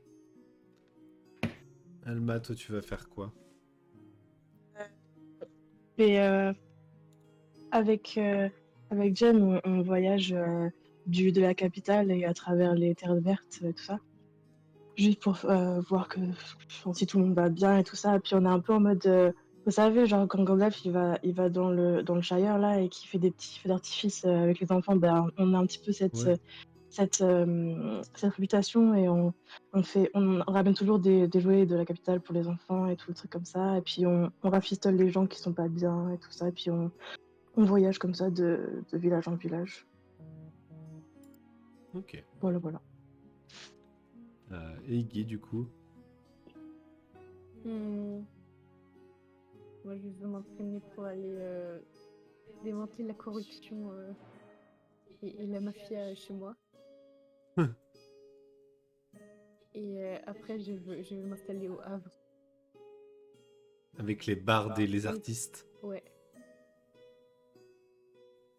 Alma, toi, tu vas faire quoi? Et avec Jen, on voyage de la capitale et à travers les terres vertes et tout ça. Juste pour voir que si tout le monde va bien et tout ça. Et puis on est un peu en mode, vous savez, genre quand Gandalf il va dans le Shire là et qui fait des petits feux d'artifice avec les enfants, ben on a un petit peu Ouais. cette réputation et on ramène toujours des jouets de la capitale pour les enfants et tout le truc comme ça. Et puis on rafistole les gens qui sont pas bien et tout ça. Et puis on voyage comme ça de village en village. Ok. Voilà. Et Iggy, du coup. Hmm. Moi, je veux m'entraîner pour aller démanteler la corruption et la mafia chez moi. Et après, je veux m'installer au Havre. Avec les bardes et les artistes. Ouais.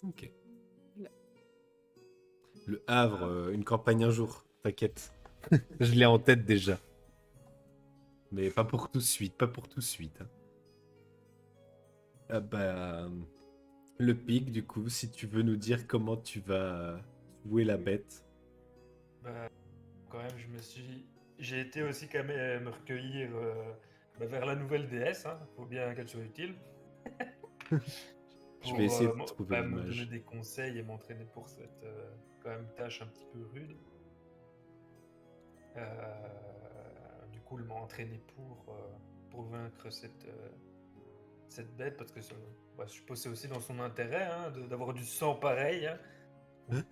Ok. Là. Le Havre, une campagne un jour, t'inquiète. Je l'ai en tête déjà. Mais pas pour tout de suite, pas pour tout de suite. Hein. Ah bah, le pic, du coup, si tu veux nous dire comment tu vas jouer la bête. Bah, quand même, j'ai été aussi quand même me recueillir vers la nouvelle déesse. Hein. Faut bien qu'elle soit utile. Je vais essayer de me trouver donner l'image. des conseils et m'entraîner pour cette quand même tâche un petit peu rude. Du coup, m'entraîner pour vaincre cette bête parce que je suppose que c'est aussi dans son intérêt hein, d'avoir du sang pareil. Hein.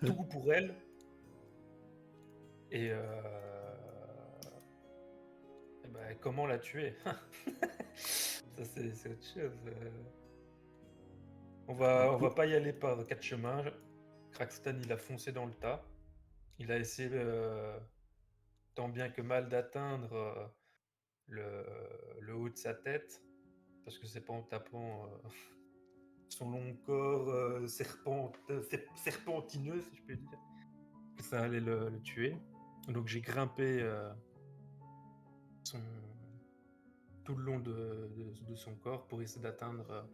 Tout pour elle. Et comment la tuer? Ça, c'est autre chose. On va pas y aller par 4 chemins. Crackston, il a foncé dans le tas. Il a essayé tant bien que mal d'atteindre le haut de sa tête. Parce que c'est pas en tapant son long corps serpentineux, si je peux dire, que ça allait le tuer. Donc j'ai grimpé tout le long de son corps pour essayer d'atteindre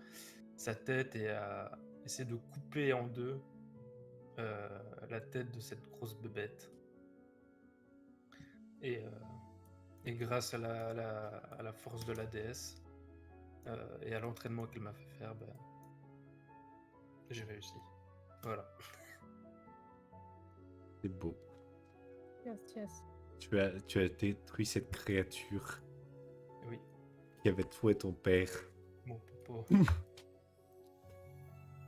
sa tête et à essayer de couper en deux la tête de cette grosse bébête. Et grâce à la force de la déesse et à l'entraînement qu'elle m'a fait faire, j'ai réussi. Voilà. C'est beau. Yes. Tu as détruit cette créature Oui, qui avait tué ton père. mon popo.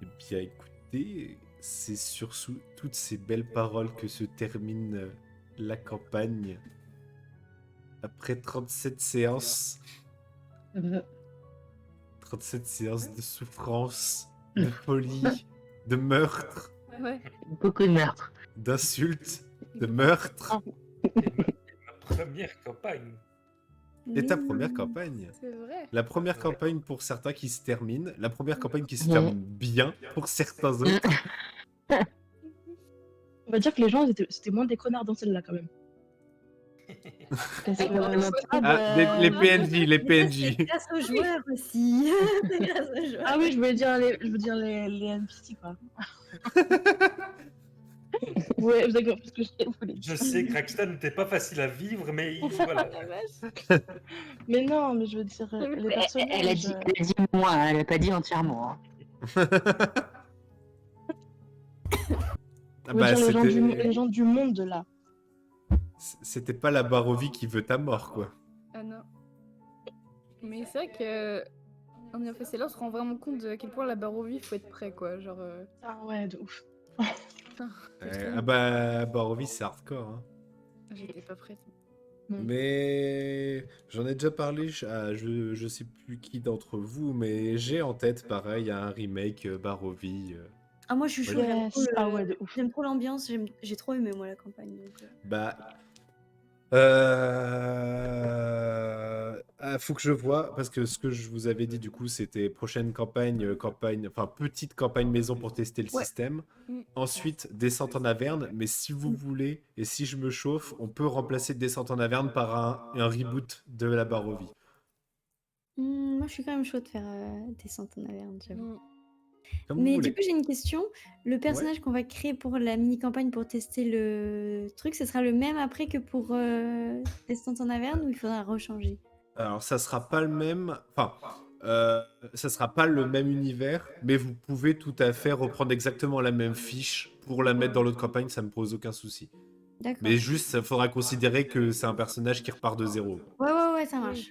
Eh bien, écoutez, c'est sur toutes ces belles paroles que se termine la campagne. Après 37 séances, 37 séances de souffrance, de folie, de meurtre, Ouais. Beaucoup de meurtres. d'insultes, de meurtre. Ma première campagne. Et ta Mais première non. campagne. C'est vrai. La première Ouais. campagne pour certains qui se termine, la première campagne qui se termine bien pour certains autres. On va dire que les gens, c'était moins des connards dans celle-là, quand même. Parce que notre Ah, les PNJ, les Mais ça, c'est PNJ. grâce aux joueurs aussi. C'est grâce aux joueurs. Ah oui, je veux dire les NPC, quoi. Ouais, d'accord, parce que je voulais Je sais que Crackston n'était pas facile à vivre, mais voilà. La vache. Mais non, mais je veux dire, les personnages... Elle a dit moi, hein, elle a pas dit entièrement. Hein. Ah je veux bah, dire les gens du monde, là. c'était pas la Barovie qui veut ta mort, quoi. Ah non. Mais c'est vrai que en ayant fait celle-là, on se rend vraiment compte de à quel point la Barovie, faut être prêt, quoi. Genre, Ah ouais, de ouf. Ah bah, Barovie, c'est hardcore. Hein. j'étais pas prête. Mais j'en ai déjà parlé je sais plus qui d'entre vous, mais j'ai en tête, pareil, un remake Barovie. Ah, moi, je suis chaud. Ouais. J'aime trop Yes. Ah ouais, de ouf. J'aime trop l'ambiance. J'ai trop aimé, moi, la campagne. Donc, Bah, faut que je vois, parce que ce que je vous avais dit, du coup, c'était prochaine campagne, enfin, petite campagne maison pour tester le Ouais. système. Mm. Ensuite, descente en Averne, mais si vous voulez, et si je me chauffe, on peut remplacer descente en Averne par un reboot de la Barovie. moi, je suis quand même chaud de faire descente en Averne, j'avoue. Mm. Comme vous Mais voulez. du coup, j'ai une question. Le personnage qu'on va créer pour la mini-campagne pour tester le truc, ce sera le même après que pour Descente en Averne ou il faudra rechanger? Alors, ça sera pas le même. Enfin, ça sera pas le même univers, mais vous pouvez tout à fait reprendre exactement la même fiche pour la mettre dans l'autre campagne, ça me pose aucun souci. D'accord. Mais juste, il faudra considérer que c'est un personnage qui repart de zéro. Ouais, ça marche.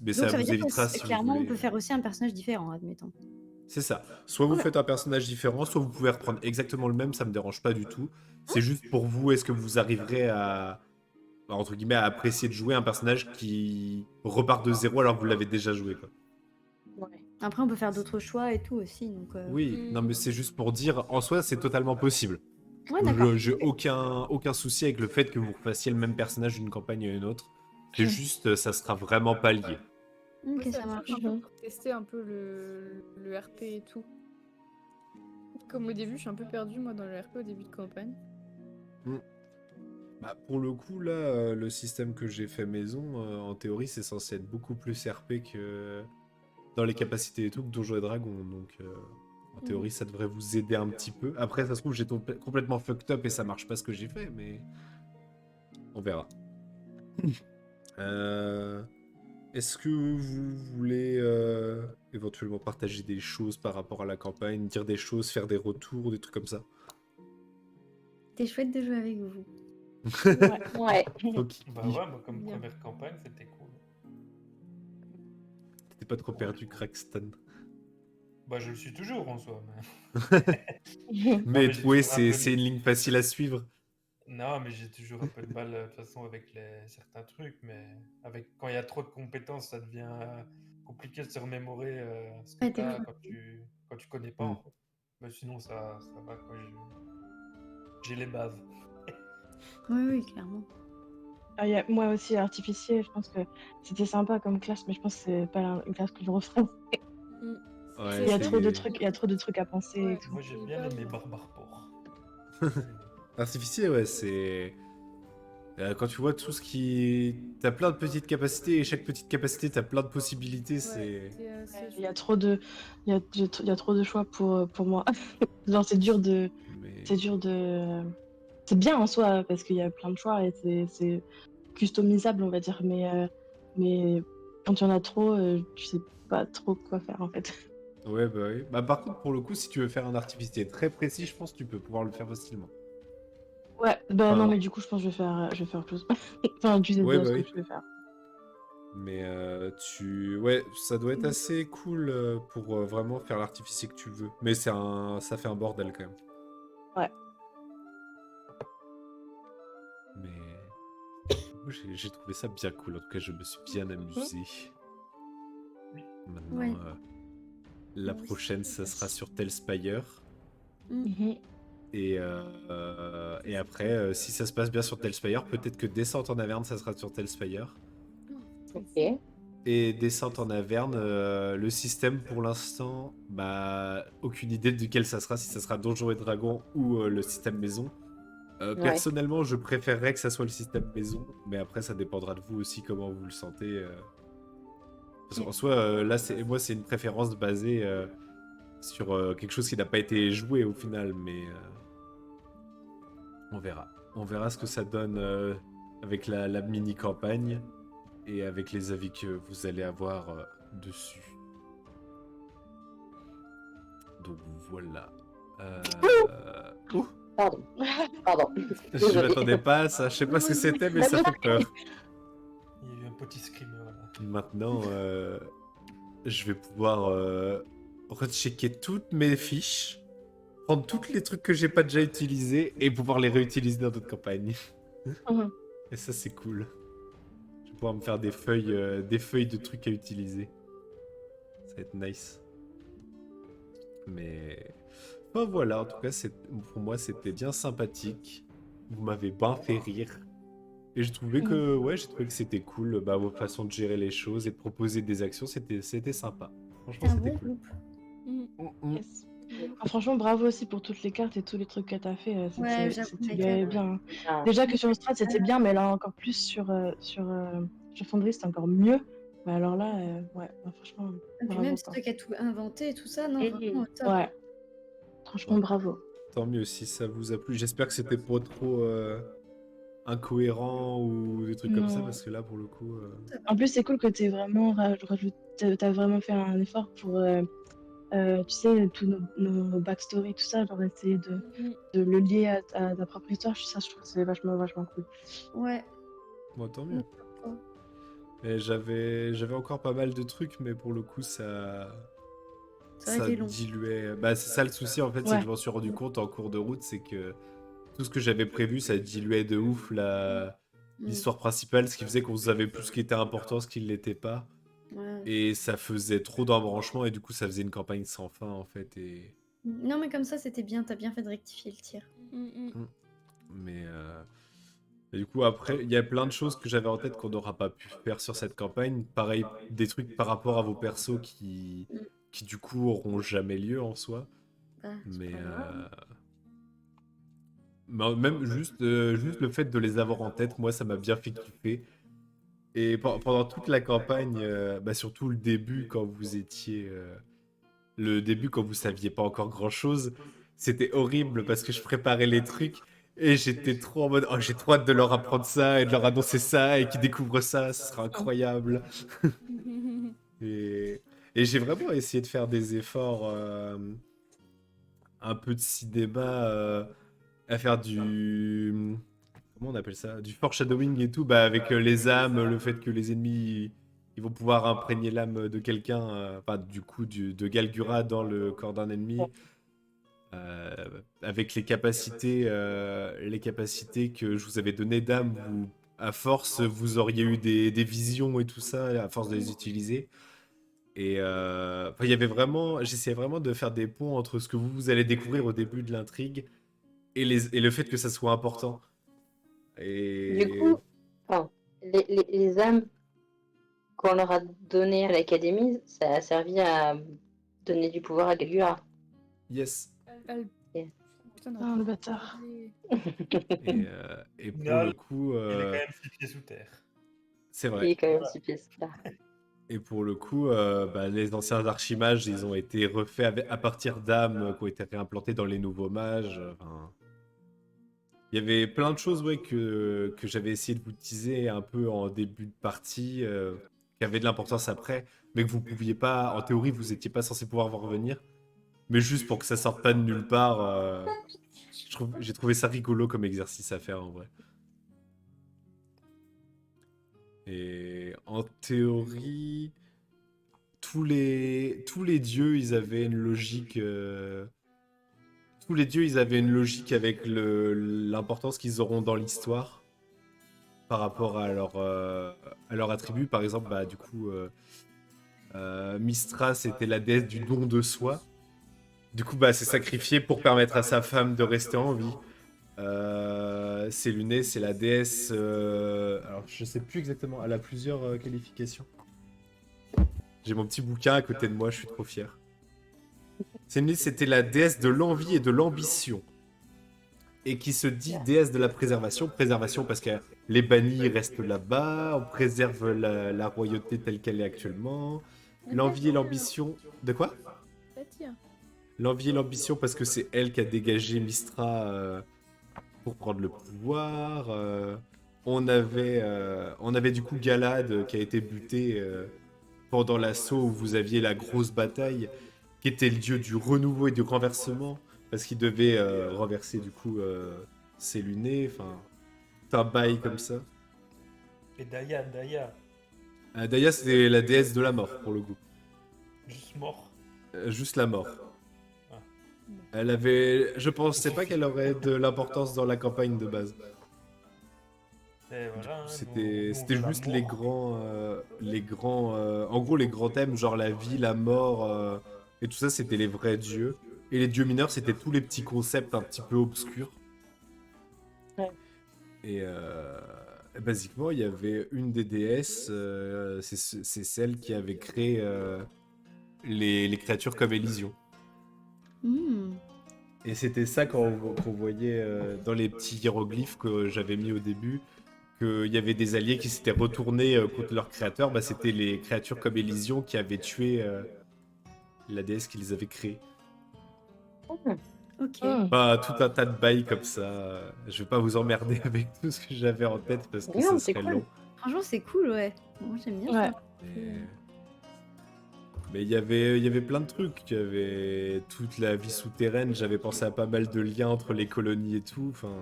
Mais Donc ça ça veut vous dire évitera que si vous clairement, on voulez. peut faire aussi un personnage différent, admettons. C'est ça. Soit vous Ok. faites un personnage différent, soit vous pouvez reprendre exactement le même, ça me dérange pas du tout. C'est juste pour vous, est-ce que vous arriverez à entre guillemets, à apprécier de jouer un personnage qui repart de zéro alors que vous l'avez déjà joué, quoi. Ouais. Après, on peut faire d'autres choix et tout aussi. Donc, Oui, non, mais c'est juste pour dire, en soi, c'est totalement possible. Ouais, d'accord. J'ai aucun souci avec le fait que vous fassiez le même personnage d'une campagne à une autre. C'est juste, ça sera vraiment pas lié. Ok, Moi, ça me marche. chauffe un peu pour tester un peu le RP et tout. Comme au début, je suis un peu perdue moi dans le RP au début de campagne. Bah, pour le coup, là, le système que j'ai fait maison, en théorie, c'est censé être beaucoup plus RP que dans les capacités et tout que Donjons et Dragons. Donc, en théorie, ça devrait vous aider un petit peu. Après, ça se trouve, j'ai complètement fucked up et ça marche pas ce que j'ai fait, mais on verra. Est-ce que vous voulez éventuellement partager des choses par rapport à la campagne, dire des choses, faire des retours, des trucs comme ça? C'était chouette de jouer avec vous. Ouais. Ok. Bah ouais, moi comme Bien. première campagne, c'était cool. T'es pas trop perdu, Crackston. Bah je le suis toujours en soi, mais... Mais mais j'ai ouais, toujours un peu c'est une ligne facile à suivre. Non, mais j'ai toujours un peu de mal de toute façon avec certains trucs, mais quand il y a trop de compétences, ça devient compliqué de se remémorer ce que Ouais, tu as t'es quand tu connais pas Mm. en fait. Mais sinon ça va quoi, j'ai les bases. Oui, oui, clairement. Moi aussi, artificier, je pense que c'était sympa comme classe, mais je pense que c'est pas une classe que je referai. Ouais, Il y a C'est trop de c'est- trucs, il y a trop de trucs à penser et Ouais. tout. Moi j'ai C'est bien hyper aimé dur. Barbare Port. Artificier, ouais, c'est... quand tu vois tout ce qui... T'as plein de petites capacités et chaque petite capacité, t'as plein de possibilités, c'est... Il y a trop de, il y a trop de choix pour moi. Genre Mais... c'est dur c'est bien en soi parce qu'il y a plein de choix et c'est customisable on va dire, mais quand il y en a trop, tu sais pas trop quoi faire en fait. Ouais, bah oui. Bah par contre, pour le coup, si tu veux faire un artificier très précis, je pense que tu peux pouvoir le faire facilement. Ouais, bah non Enfin, mais du coup je pense que je vais faire autre chose. Enfin tu sais ouais, déjà bah ce que oui. tu veux faire. Mais ouais, ça doit être assez cool pour vraiment faire l'artificier que tu veux. Mais ça fait un bordel quand même. Ouais. Mais moi, j'ai trouvé ça bien cool. En tout cas, je me suis bien amusé. Maintenant, Ouais. la Oui, prochaine, c'est ça ça. sera sur Telspire. Mhm. Et après, si ça se passe bien sur Telspire, peut-être que Descente en Averne, ça sera sur Telspire. Ok. Et Descente en Averne, le système pour l'instant, bah, aucune idée de quel ça sera, si ça sera Donjons et Dragons ou le système maison. Ouais. Personnellement, je préférerais que ça soit le système maison, mais après, ça dépendra de vous aussi comment vous le sentez. Parce qu'en soi, là, moi, c'est une préférence basée sur quelque chose qui n'a pas été joué au final, mais on verra. On verra ce que ça donne avec la mini-campagne et avec les avis que vous allez avoir dessus. Donc voilà. Ouh, Pardon. Pardon. je Désolée. m'attendais pas à ça. Je sais pas ce que c'était, mais ça fait peur. Il y a eu un petit screamer là. Maintenant, je vais pouvoir rechecker toutes mes fiches, prendre tous les trucs que j'ai pas déjà utilisés et pouvoir les réutiliser dans d'autres campagnes. Mhm. Et ça, c'est cool. Je vais pouvoir me faire des feuilles de trucs à utiliser. Ça va être nice. Mais enfin, voilà, en tout cas, pour moi, c'était bien sympathique. Vous m'avez bien fait rire. Et je trouvais que, ouais, j'ai trouvé que c'était cool, bah, votre façon de gérer les choses et de proposer des actions, c'était sympa. Franchement, C'est un c'était bon cool. groupe. Yes. Ah, franchement, bravo aussi pour toutes les cartes et tous les trucs que t'as fait. Ouais, j'avoue, C'était les bien. cartes. Ah. Déjà que sur le strat, c'était bien, mais là encore plus sur Fonderie, c'était encore mieux. Mais alors là, ouais, bah, franchement, Et puis bravo. même, c'est Quoi. toi qui as tout inventé et tout ça, non, Mhm. vraiment top. Ouais, franchement, Ouais. bravo. Tant mieux si ça vous a plu. J'espère que c'était pas trop incohérent ou des trucs comme ça, Non. parce que là, pour le coup... En plus, c'est cool que t'aies vraiment t'as vraiment fait un effort pour, tu sais, tous nos backstories, tout ça, genre essayer de le lier à ta propre histoire. Ça, je trouve que c'est vachement, vachement cool. Ouais. Bon, tant mieux. Ouais. Mais j'avais encore pas mal de trucs, mais pour le coup, ça Ça aurait été long. diluait. Bah, c'est ça le souci, en fait, c'est Ouais. que je m'en suis rendu compte en cours de route, c'est que tout ce que j'avais prévu, ça diluait de ouf l'histoire principale, ce qui faisait qu'on savait plus ce qui était important, ce qui ne l'était pas. Ouais. Et ça faisait trop d'embranchements et du coup ça faisait une campagne sans fin en fait. Non, mais comme ça, c'était bien. T'as bien fait de rectifier le tir. Mais et du coup après, il y a plein de choses que j'avais en tête qu'on n'aura pas pu faire sur cette campagne. Pareil, des trucs par rapport à vos persos qui du coup auront jamais lieu en soi. Bah, c'est Mais pas grave. même juste le fait de les avoir en tête, moi ça m'a bien fait kiffer. Et pendant toute la campagne, bah, surtout le début quand vous étiez le début quand vous saviez pas encore grand-chose, c'était horrible parce que je préparais les trucs et j'étais trop en mode oh j'ai trop hâte de leur apprendre ça et de leur annoncer ça et qu'ils découvrent ça, ce sera incroyable. Et, et j'ai vraiment essayé de faire des efforts un peu de cinéma à faire du comment on appelle ça? Du foreshadowing et tout, bah avec les âmes, le fait que les ennemis ils vont pouvoir imprégner l'âme de quelqu'un, enfin du coup de Galgura dans le corps d'un ennemi, avec les capacités que je vous avais données d'âme, à force vous auriez eu des visions et tout ça, à force de les utiliser. Et enfin, il y avait vraiment, j'essayais vraiment de faire des ponts entre ce que vous allez découvrir au début de l'intrigue et le fait que ça soit important. Du coup, enfin, les âmes qu'on leur a données à l'académie, ça a servi à donner du pouvoir à Galgura. Yes. Putain, Oh, le bâtard. Et pour Non, le coup, Il est quand même 6 pieds sous terre. c'est Il vrai. est quand même si pieds là. Et pour le coup, bah, les anciens archimages, ils ont été refaits à partir d'âmes qui ont été réimplantées dans les nouveaux mages. Enfin, il y avait plein de choses ouais, que j'avais essayé de vous teaser un peu en début de partie, qui avaient de l'importance après, mais que vous pouviez pas, en théorie, vous étiez pas censé pouvoir voir revenir. Mais juste pour que ça sorte pas de nulle part, j'ai trouvé ça rigolo comme exercice à faire en vrai. Et en théorie, tous les dieux, ils avaient une logique. Tous les dieux, ils avaient une logique avec l'importance qu'ils auront dans l'histoire par rapport à leur attribut. Par exemple, bah, du coup, Mistras était la déesse du don de soi. Du coup, bah, c'est sacrifié pour permettre à sa femme de rester en vie. Séluné, c'est la déesse. Alors, je sais plus exactement. Elle a plusieurs qualifications. J'ai mon petit bouquin à côté de moi, je suis trop fier. Séluné, c'était la déesse de l'envie et de l'ambition. Et qui se dit déesse de la préservation. Préservation parce que les bannis restent là-bas. On préserve la royauté telle qu'elle est actuellement. L'envie et l'ambition. De quoi? L'envie et l'ambition parce que c'est elle qui a dégagé Mystra pour prendre le pouvoir. On avait du coup Galad qui a été buté pendant l'assaut où vous aviez la grosse bataille, qui était le dieu du renouveau et du renversement, parce qu'il devait renverser du coup ses lunets, enfin, tout un bail comme ça. Et Daya, Daya, c'était la déesse de la mort pour le coup. juste mort. Juste la mort. Ah. Elle avait. Je pensais pas qu'elle aurait de l'importance dans la campagne de base. Et voilà, hein, C'était nous, on veut la juste mort. en gros les grands thèmes, genre la vie, la mort, et tout ça, c'était les vrais dieux. Et les dieux mineurs, c'était tous les petits concepts un petit peu obscurs. Ouais. Et basiquement, il y avait une des déesses, c'est celle qui avait créé les créatures comme Élysion. Et c'était ça qu'on voyait dans les petits hiéroglyphes que j'avais mis au début, qu'il y avait des alliés qui s'étaient retournés contre leur créateur. Bah, c'était les créatures comme Élysion qui avaient tué la déesse qui les avait créées. Ok. Bah, tout un tas de bails comme ça. Je vais pas vous emmerder avec tout ce que j'avais en tête parce que Non, ça c'est serait cool. long. Franchement, c'est cool, ouais. Moi, j'aime bien Ouais. ça. Mais il y avait plein de trucs. Il y avait toute la vie souterraine. J'avais pensé à pas mal de liens entre les colonies et tout. Enfin,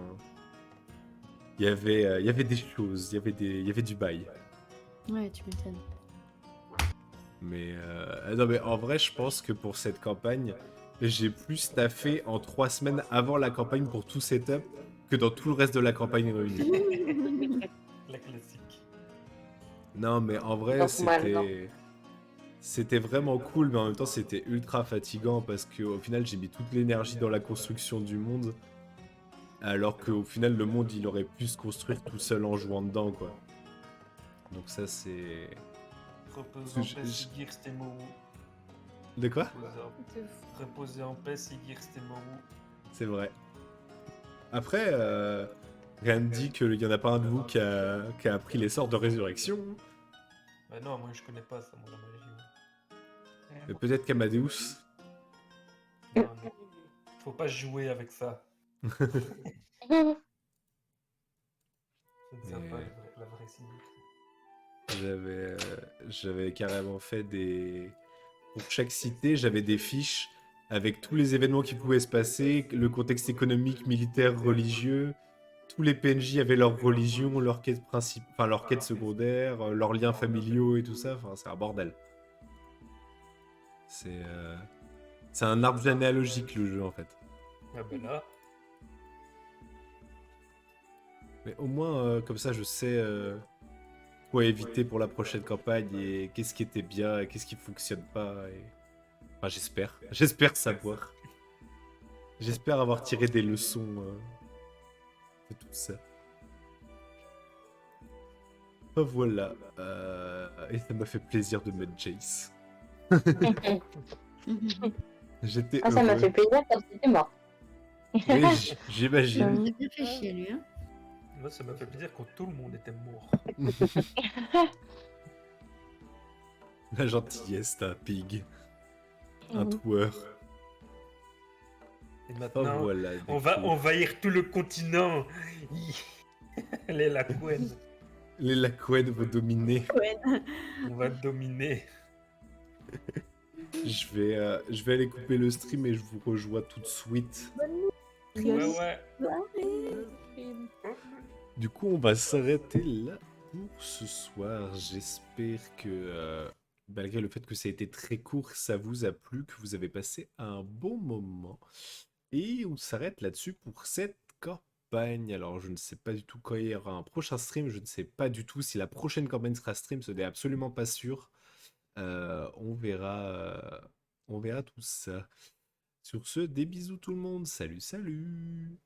il y avait des choses. Il y avait du bail. Ouais, tu m'étonnes. Mais non, mais en vrai, je pense que pour cette campagne, j'ai plus taffé en 3 semaines avant la campagne pour tout setup que dans tout le reste de la campagne réunie. La Non, mais en vrai, Donc, moi, non. c'était vraiment cool, mais en même temps, c'était ultra fatigant parce qu'au final, j'ai mis toute l'énergie dans la construction du monde, alors qu'au final, le monde, il aurait pu se construire tout seul en jouant dedans, quoi. Donc ça, c'est... Repose Je- en paix, je- Sigir Stemoru. De quoi? Reposer en paix, Sigir Stemoru. C'est vrai. Après, rien ne dit qu'il y en a pas un de vous qui a appris les sorts de résurrection. Bah non, moi je connais pas ça, moi, la magie. Mais peut-être qu'Amadeus. Non, non. Faut pas jouer avec ça. C'est Mais- sympa, la vraie Sigir. J'avais carrément fait des... Pour chaque cité, j'avais des fiches avec tous les événements qui pouvaient se passer, le contexte économique, militaire, religieux. Tous les PNJ avaient leur religion, leur quête principale, enfin leur quête secondaire, leurs liens familiaux et tout ça. Enfin, c'est un bordel. C'est un arbre généalogique le jeu en fait. Ah ben là, Mais au moins, comme ça, je sais quoi éviter pour la prochaine campagne et qu'est-ce qui était bien et qu'est-ce qui fonctionne pas. Enfin, j'espère. J'espère savoir. J'espère avoir tiré des leçons de tout ça. Enfin, voilà. Et ça m'a fait plaisir de mettre Jace. J'étais Ah, ça m'a heureux. fait plaisir quand il était mort. Oui, j'imagine. Il a bien fait chier, lui. Hein. moi ça m'a fait plaisir quand tout le monde était mort. La gentillesse d'un pig. Un Mhm. tueur. Et Oh, maintenant, voilà. on va envahir tout le continent. Elle est la couenne. Les Lacouen vont dominer. On va dominer. Je vais aller couper le stream et je vous rejoins tout de suite. Ouais, ouais. Du coup, on va s'arrêter là pour ce soir. J'espère que, malgré le fait que ça a été très court, ça vous a plu, que vous avez passé un bon moment. Et on s'arrête là-dessus pour cette campagne. Alors, je ne sais pas du tout quand il y aura un prochain stream. Je ne sais pas du tout si la prochaine campagne sera stream. Ce n'est absolument pas sûr. On verra tout ça. Sur ce, des bisous tout le monde. Salut, salut!